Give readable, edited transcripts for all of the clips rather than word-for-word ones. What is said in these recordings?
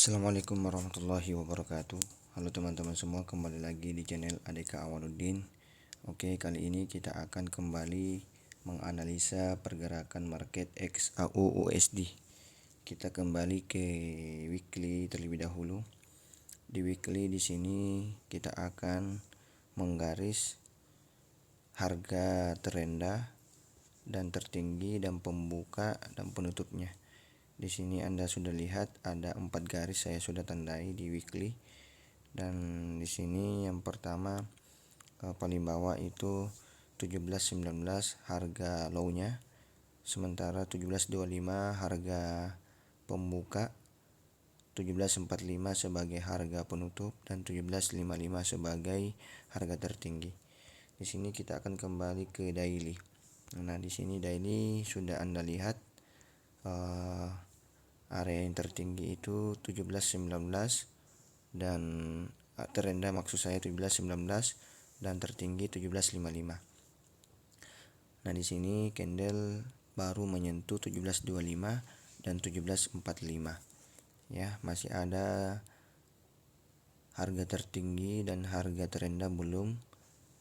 Assalamualaikum warahmatullahi wabarakatuh. Halo teman-teman semua, kembali lagi di channel ADK Awaluddin. Oke, kali ini kita akan kembali menganalisa pergerakan market XAU USD. Kita kembali ke weekly terlebih dahulu. Di weekly di sini kita akan menggaris harga terendah dan tertinggi dan pembuka dan penutupnya. Di sini Anda sudah lihat ada 4 garis saya sudah tandai di weekly, dan di sini yang pertama paling bawah itu 17.19 harga low-nya, sementara 17.25 harga pembuka, 17.45 sebagai harga penutup, dan 17.55 sebagai harga tertinggi. Di sini kita akan kembali ke daily. Nah, di sini daily sudah Anda lihat area yang tertinggi itu 17.19 dan terendah maksud saya 17.19 dan tertinggi 17.55. Nah, di sini candle baru menyentuh 17.25 dan 17.45. Ya, masih ada harga tertinggi dan harga terendah belum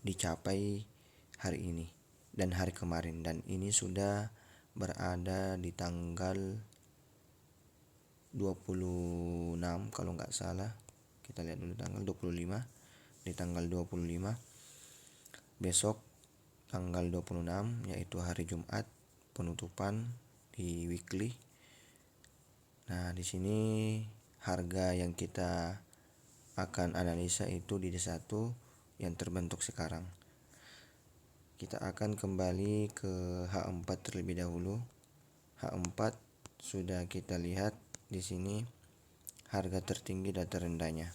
dicapai hari ini dan hari kemarin, dan ini sudah berada di tanggal 26 kalau nggak salah. Kita lihat dulu tanggal 25. Di tanggal 25 besok tanggal 26 yaitu hari Jumat penutupan di weekly. Nah, di sini harga yang kita akan analisa itu di D1 yang terbentuk sekarang. Kita akan kembali ke H4 terlebih dahulu. H4 sudah kita lihat di sini harga tertinggi dan terendahnya.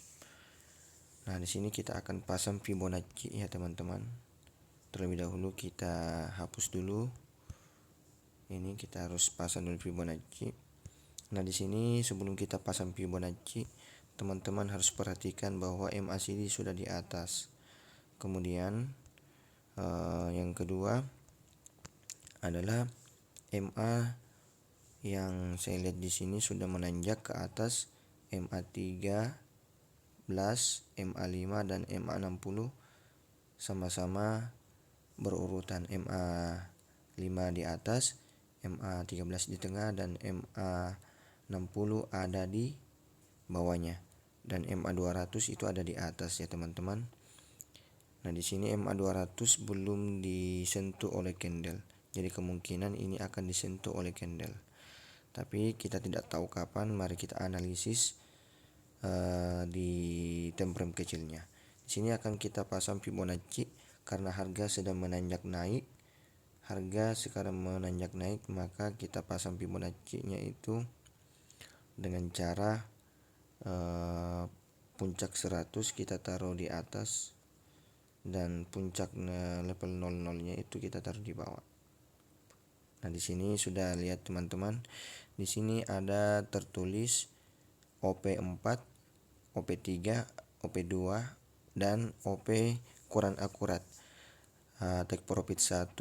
Nah, di sini kita akan pasang Fibonacci ya teman-teman. Terlebih dahulu kita hapus dulu. Ini kita harus pasang dulu Fibonacci. Nah, di sini sebelum kita pasang Fibonacci, teman-teman harus perhatikan bahwa MACD sudah di atas. Kemudian yang kedua adalah MA yang saya lihat di sini sudah menanjak ke atas MA13, MA5 dan MA60 sama-sama berurutan. MA5 di atas, MA13 di tengah, dan MA60 ada di bawahnya, dan MA200 itu ada di atas ya teman-teman. Nah, di sini MA200 belum disentuh oleh candle. Jadi kemungkinan ini akan disentuh oleh candle. Tapi kita tidak tahu kapan, mari kita analisis di time frame kecilnya. Di sini akan kita pasang Fibonacci karena harga sedang menanjak naik. Harga sekarang menanjak naik, maka kita pasang Fibonacci-nya itu dengan cara puncak 100 kita taruh di atas dan puncak level 00-nya itu kita taruh di bawah. Nah, di sini sudah lihat teman-teman. Di sini ada tertulis OP4, OP3, OP2 dan OP kurang akurat. Take profit 1,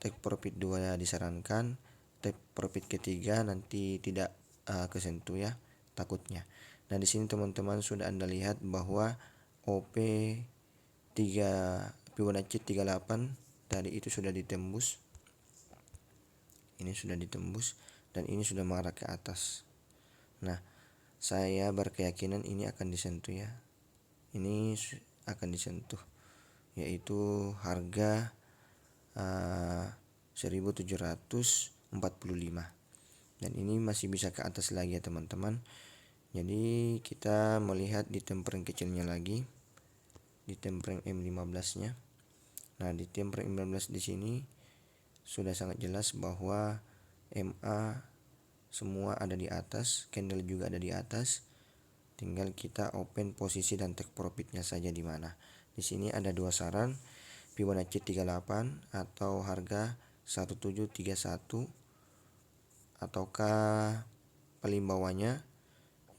take profit 2 disarankan, take profit ketiga nanti tidak kesentuh ya takutnya. Nah, di sini teman-teman sudah Anda lihat bahwa OP3 Fibonacci 38 tadi itu sudah ditembus. Ini sudah ditembus dan ini sudah mengarah ke atas. Nah, saya berkeyakinan ini akan disentuh ya. Ini akan disentuh yaitu harga 1745, dan ini masih bisa ke atas lagi ya teman-teman. Jadi kita melihat di time frame kecilnya lagi, di time frame M15 nya. Nah, di time frame M15 di sini sudah sangat jelas bahwa MA semua ada di atas, candle juga ada di atas. Tinggal kita open posisi dan take profitnya saja di mana. Di sini ada dua saran, Fibonacci 38 atau harga 1731, ataukah paling bawahnya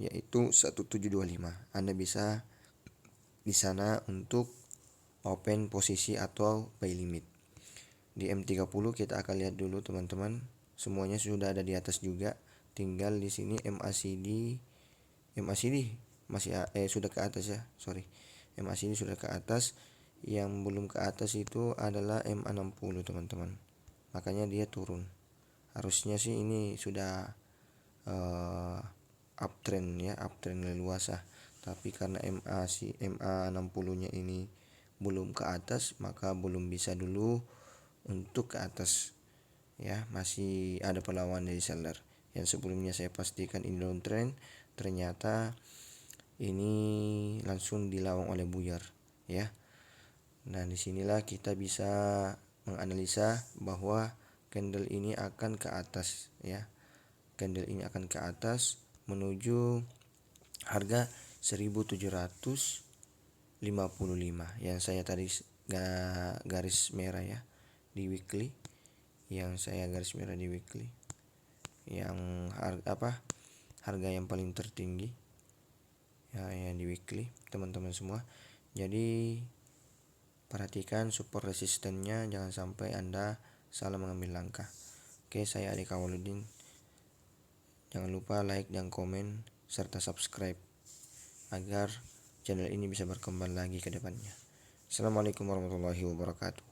yaitu 1725. Anda bisa di sana untuk open posisi atau buy limit. Di M30 kita akan lihat dulu teman-teman, semuanya sudah ada di atas juga. Tinggal di sini MACD MACD masih sudah ke atas ya, MACD sudah ke atas. Yang belum ke atas itu adalah MA60 teman-teman, makanya dia turun. Harusnya sih ini sudah uptrend ya, uptrend leluasa, tapi karena MA60 nya ini belum ke atas, maka belum bisa dulu untuk ke atas ya, masih ada perlawanan dari seller. Yang sebelumnya saya pastikan ini downtrend, ternyata ini langsung dilawan oleh buyer ya. Nah, disinilah kita bisa menganalisa bahwa candle ini akan ke atas ya. Candle ini akan ke atas menuju harga 1755 yang saya tadi garis merah ya di weekly. Yang saya garis merah di weekly. Yang harga yang paling tertinggi ya yang di weekly teman-teman semua. Jadi perhatikan support resistennya, jangan sampai Anda salah mengambil langkah. Oke, saya Adik Awaludin. Jangan lupa like dan komen serta subscribe agar channel ini bisa berkembang lagi ke depannya. Assalamualaikum warahmatullahi wabarakatuh.